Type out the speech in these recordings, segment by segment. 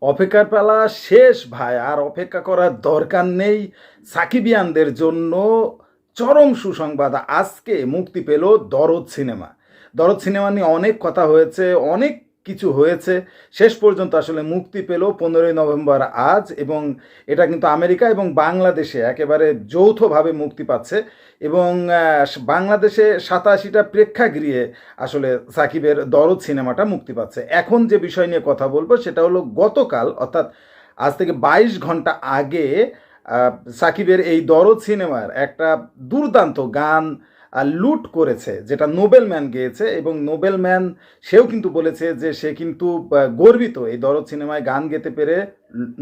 অপেক্ষার পালা শেষ ভাই, আর অপেক্ষা করার দরকার নেই। সাকিবিয়ানদের জন্য চরম সুসংবাদ, আজকে মুক্তি পেল দরদ সিনেমা। দরদ সিনেমা নিয়ে অনেক কথা হয়েছে, অনেক কিছু হয়েছে, শেষ পর্যন্ত আসলে মুক্তি পেল 15ই নভেম্বর আজ। এবং এটা কিন্তু আমেরিকা এবং বাংলাদেশে একেবারে যৌথভাবে মুক্তি পাচ্ছে। এবং বাংলাদেশে 87টা প্রেক্ষাগৃহে আসলে সাকিবের দরদ সিনেমাটা মুক্তি পাচ্ছে। এখন যে বিষয় নিয়ে কথা বলবো সেটা হলো, গতকাল অর্থাৎ আজ থেকে 22 ঘন্টা আগে সাকিবের এই দরদ সিনেমার একটা দুর্দান্ত গান লুট করেছে, যেটা নোবেল ম্যান গেয়েছে। এবং নোবেল ম্যান সেও কিন্তু বলেছে যে সে কিন্তু গর্বিত এই দরদ সিনেমায় গান গেতে পেরে।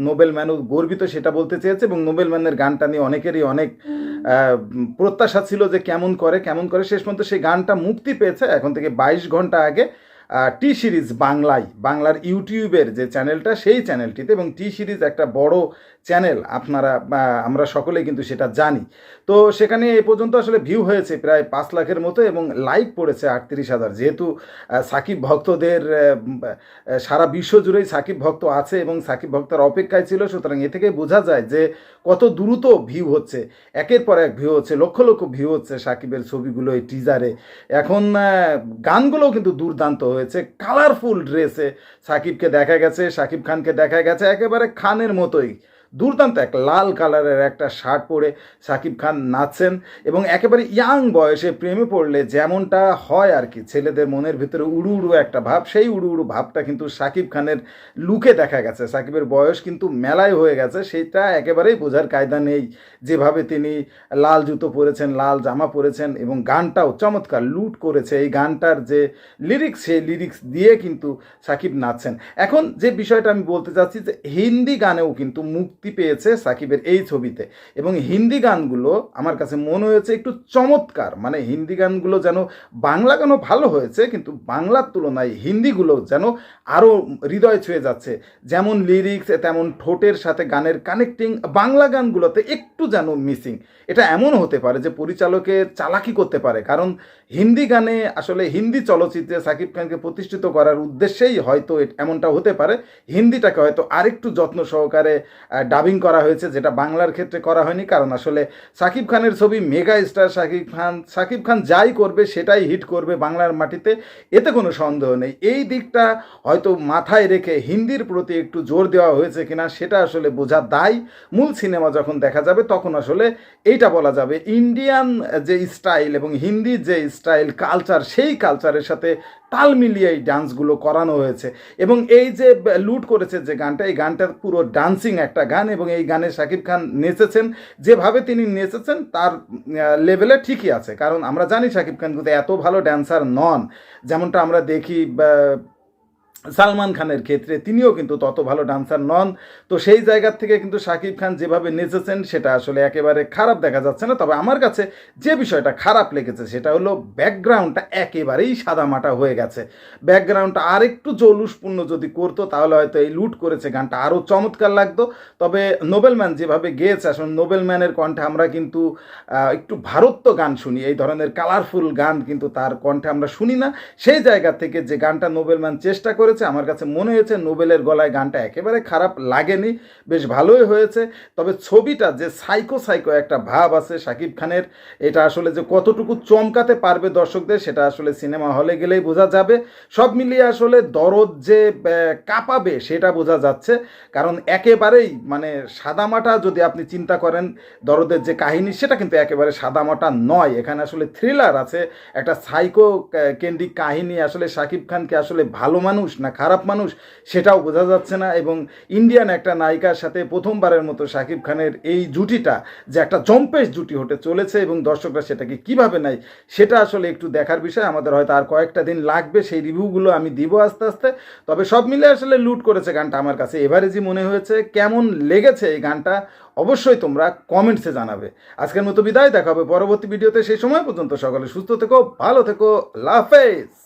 নোবেল ম্যানও গর্বিত সেটা বলতে চেয়েছে। এবং নোবেল ম্যানের গানটা নিয়ে অনেকেরই অনেক প্রত্যাশা ছিল যে কেমন করে কেমন করে, শেষ পর্যন্ত সেই গানটা মুক্তি পেয়েছে এখন থেকে 22 ঘন্টা আগে টি সিরিজ বাংলার ইউটিউবের যে চ্যানেলটা, সেই চ্যানেলটিতে। এবং টি সিরিজ একটা বড় চ্যানেল, আমরা সকলেই কিন্তু সেটা জানি। তো সেখানে এ পর্যন্ত আসলে ভিউ হয়েছে প্রায় 5 লাখের মতো এবং লাইক পড়েছে 38,000। যেহেতু সাকিব ভক্তদের সারা বিশ্ব জুড়েই সাকিব ভক্ত আছে এবং সাকিব ভক্তরা অপেক্ষায় ছিল, সুতরাং এ থেকে বোঝা যায় যে কত দ্রুত ভিউ হচ্ছে, একের পর এক ভিউ হচ্ছে, লক্ষ লক্ষ ভিউ হচ্ছে সাকিবের ছবিগুলো এই টিজারে। এখন গানগুলোও কিন্তু দুর্দান্ত হয়েছে। কালারফুল ড্রেসে সাকিবকে দেখা গেছে, সাকিব খানকে দেখা গেছে একেবারে খানের মতোই। দুর্দান্ত এক লাল কালারের একটা শার্ট পরে সাকিব খান নাচছেন। এবং একেবারে ইয়াং বয়সে প্রেমে পড়লে যেমনটা হয় আর কি, ছেলেদের মনের ভিতরে উড়ু উড়ু একটা ভাব, সেই উড়ু উড়ু ভাবটা কিন্তু সাকিব খানের লুকে দেখা গেছে। সাকিবের বয়স কিন্তু মেলায় হয়ে গেছে, সেটা একেবারেই বোঝার কায়দা নেই। যেভাবে তিনি লাল জুতো পরেছেন, লাল জামা পরেছেন, এবং গানটাও চমৎকার লুট করেছে। এই গানটার যে লিরিক্স, সেই লিরিক্স দিয়ে কিন্তু সাকিব নাচছেন। এখন যে বিষয়টা আমি বলতে চাচ্ছি, যে হিন্দি গানেও কিন্তু মুক্তি পেয়েছে সাকিবের এই ছবিতে। এবং হিন্দি গানগুলো আমার কাছে মনে হয়েছে একটু চমৎকার। মানে হিন্দি গানগুলো যেন, বাংলা গানও ভালো হয়েছে কিন্তু বাংলার তুলনায় হিন্দিগুলো যেন আরও হৃদয় ছুঁয়ে যাচ্ছে। যেমন লিরিক্স তেমন ঠোঁটের সাথে গানের কানেক্টিং বাংলা গানগুলোতে একটু যেন মিসিং। এটা এমন হতে পারে যে পরিচালকে চালাকি করতে পারে, কারণ হিন্দি গানে আসলে হিন্দি চলচ্চিত্রে সাকিব খানকে প্রতিষ্ঠিত করার উদ্দেশ্যেই হয়তো এমনটা হতে পারে। হিন্দিটাকে হয়তো আরেকটু যত্ন সহকারে ডাবিং করা হয়েছে, যেটা বাংলার ক্ষেত্রে করা হয়নি। কারণ আসলে সাকিব খানের ছবি, মেগা স্টার সাকিব খান যাই করবে সেটাই হিট করবে বাংলার মাটিতে, এতে কোনো সন্দেহ নেই। এই দিকটা হয়তো মাথায় রেখে হিন্দির প্রতি একটু জোর দেওয়া হয়েছে কিনা সেটা আসলে বোঝা দায়। মূল সিনেমা যখন দেখা যাবে তখন আসলে এইটা বলা যাবে। ইন্ডিয়ান যে স্টাইল এবং হিন্দির যে স্টাইল কালচার, সেই কালচারের সাথে তাল মিলিয়ে এই ডান্সগুলো করানো হয়েছে। এবং এই যে লুট করেছে যে গানটা, এই গানটা পুরো ডান্সিং একটা গান। এবং এই গানে শাকিব খান নেচেছেন, যেভাবে তিনি নেচেছেন তার লেভেলে ঠিকই আছে। কারণ আমরা জানি শাকিব খান কিন্তু এত ভালো ড্যান্সার নন, যেমনটা আমরা দেখি সালমান খানের ক্ষেত্রে, তিনিও কিন্তু তত ভালো ডান্সার নন। তো সেই জায়গার থেকে কিন্তু শাকিব খান যেভাবে নেচেছেন সেটা আসলে একেবারে খারাপ দেখা যাচ্ছে না। তবে আমার কাছে যে বিষয়টা খারাপ লেগেছে সেটা হলো ব্যাকগ্রাউন্ডটা একেবারেই সাদামাটা হয়ে গেছে। ব্যাকগ্রাউন্ডটা আরেকটু জৌলুসপূর্ণ যদি করতো তাহলে হয়তো এই লুট করেছে গানটা আরও চমৎকার লাগতো। তবে নোবেল ম্যান যেভাবে গেয়েছে, আসলে নোবেল ম্যানের কণ্ঠে আমরা কিন্তু একটু ভারত্ব গান শুনি, এই ধরনের কালারফুল গান কিন্তু তার কণ্ঠে আমরা শুনি না। সেই জায়গা থেকে যে গানটা নোবেল ম্যান চেষ্টা করেছে, আমার কাছে মনে হয়েছে নোবেলের গলায় গানটা একেবারে খারাপ লাগেনি, বেশ ভালোই হয়েছে। তবে ছবিটা যে সাইকো সাইকো একটা ভাব আছে শাকিব খানের, এটা আসলে যে কতটুকু চমকাতে পারবে দর্শকদের সেটা আসলে সিনেমা হলে গেলেই বোঝা যাবে। সব মিলিয়ে আসলে দরদ যে কাঁপাবে সেটা বোঝা যাচ্ছে। কারণ একেবারেই মানে সাদামাটা যদি আপনি চিন্তা করেন, দরদের যে কাহিনী সেটা কিন্তু একেবারে সাদামাটা নয়। এখানে আসলে থ্রিলার আছে, একটা সাইকো কেন্দ্রিক কাহিনী। আসলে শাকিব খানকে আসলে ভালো মানুষ না খারাপ মানুষ সেটাও বোঝা যাচ্ছে না। এবং ইন্ডিয়ান একটা নায়িকার সাথে প্রথমবারের মতো শাকিব খানের এই জুটিটা যে একটা জম্পেশ জুটি হতে চলেছে, এবং দর্শকরা সেটাকে কিভাবে নেয় সেটা আসলে একটু দেখার বিষয়। আমাদের হয়তো আর কয়েকটা দিন লাগবে, সেই রিভিউগুলো আমি দিব আস্তে আস্তে। তবে সব মিলে আসলে লুট করেছে গানটা, আমার কাছে এভারেজই মনে হয়েছে। কেমন লেগেছে এই গানটা অবশ্যই তোমরা কমেন্টসে জানাবে। আজকের মতো বিদায়, দেখা হবে পরবর্তী ভিডিওতে। সেই সময় পর্যন্ত সকলে সুস্থ থেকো, ভালো থেকো, আল্লাহ হাফেজ।